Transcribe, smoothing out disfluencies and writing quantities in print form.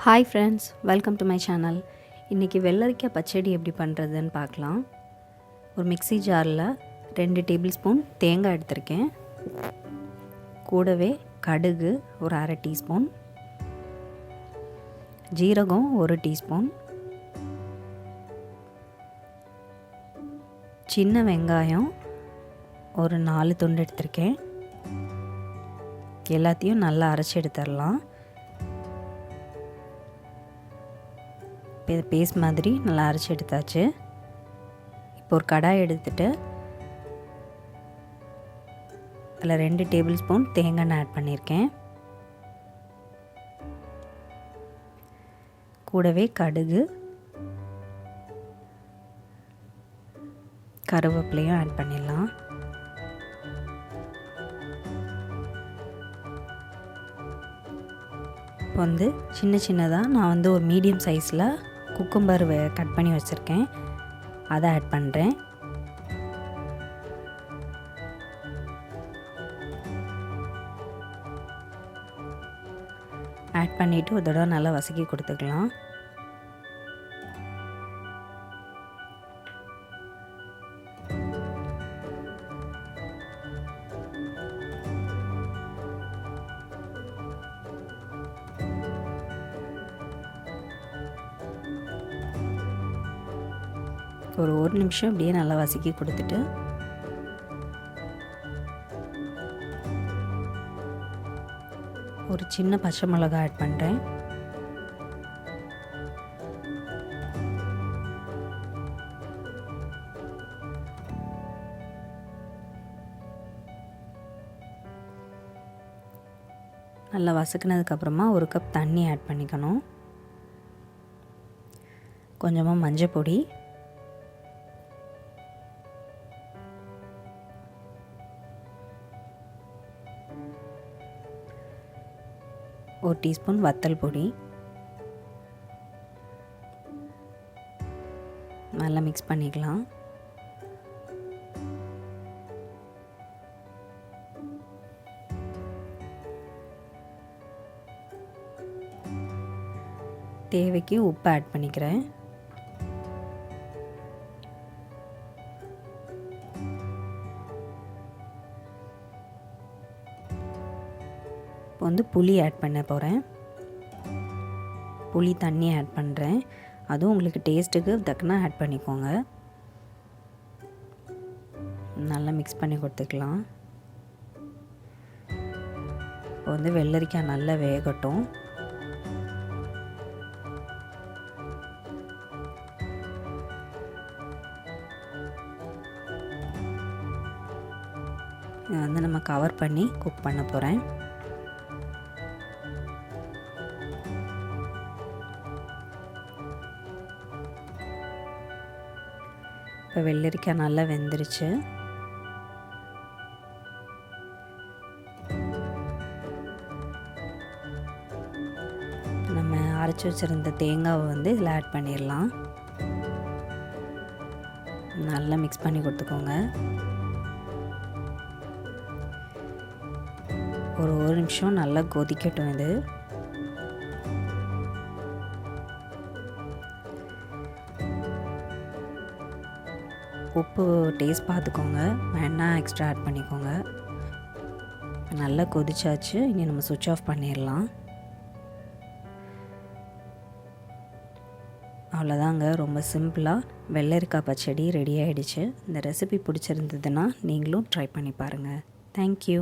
Hi friends, welcome to my channel. இன்றைக்கி வெள்ளரிக்காய் பச்சடி எப்படி பண்ணுறதுன்னு பார்க்கலாம். ஒரு மிக்ஸி ஜாரில் 2 டேபிள் ஸ்பூன் தேங்காய் எடுத்திருக்கேன். கூடவே கடுகு ஒரு அரை டீஸ்பூன், ஜீரகம் 1 டீஸ்பூன், சின்ன வெங்காயம் ஒரு 4 துண்டு எடுத்திருக்கேன். எல்லாத்தையும் நல்லா அரைச்சி எடுத்துடலாம். பேஸ்ட் மாதிரி நல்லா அரைச்சி எடுத்தாச்சு. இப்போ ஒரு கடாய் எடுத்துகிட்டு அதில் 2 டேபிள் ஸ்பூன் தேங்காய் எண்ணெய் ஆட் பண்ணியிருக்கேன். கூடவே கடுகு, கருவேப்பிலையும் ஆட் பண்ணிடலாம். இப்போ சின்ன சின்னதாக நான் ஒரு மீடியம் சைஸில் குக்கும்பர் கட் பண்ணி வச்சுருக்கேன். அதை ஆட் பண்ணுறேன். ஆட் பண்ணிவிட்டு ஒரு தடவை நல்லா வதக்கி கொடுத்துக்கலாம். ஒரு நிமிஷம் அப்படியே நல்லா வதக்கி கொடுத்துட்டு ஒரு சின்ன பச்சை மிளகாய் ஆட் பண்ணுறேன். நல்லா வதக்கினதுக்கப்புறமா 1 கப் தண்ணி ஆட் பண்ணிக்கணும். கொஞ்சமாக மஞ்சள் பொடி, ஒரு டீஸ்பூன் வத்தல் பொடி, நல்லா மிக்ஸ் பண்ணிக்கலாம். தேவைக்கு உப்பு ஆட் பண்ணிக்கிறேன். இப்போ புளி ஆட் பண்ண போகிறேன். புளி தண்ணி ஆட் பண்ணுறேன். அதுவும் உங்களுக்கு டேஸ்ட்டுக்கு தக்கன ஆட் பண்ணிக்கோங்க. நல்லா மிக்ஸ் பண்ணி கொடுத்துக்கலாம். இப்போ வெள்ளரிக்காய் நல்லா வேகட்டும். இதை நம்ம கவர் பண்ணி குக் பண்ண போகிறேன். இப்போ வெள்ளரிக்காய் நல்லா வெந்துருச்சு. நம்ம அரைச்சி வச்சுருந்த தேங்காவை இதில் ஆட் பண்ணிடலாம். நல்லா மிக்ஸ் பண்ணி கொடுத்துக்கோங்க. ஒரு நிமிஷம் நல்லா கொதிக்கட்டும். இது உப்பு டேஸ்ட் பார்த்துக்கோங்க, வேணா எக்ஸ்ட்ரா ஆட் பண்ணிக்கோங்க. நல்லா கொதிச்சாச்சு. இனி நம்ம சுவிட்ச் ஆஃப் பண்ணிடலாம். அவ்வளோதாங்க, ரொம்ப சிம்பிளாக வெள்ளரிக்காய் பச்சடி ரெடி ஆகிடுச்சு. இந்த ரெசிபி பிடிச்சிருந்ததுன்னா நீங்களும் ட்ரை பண்ணி பாருங்கள். தேங்க்யூ.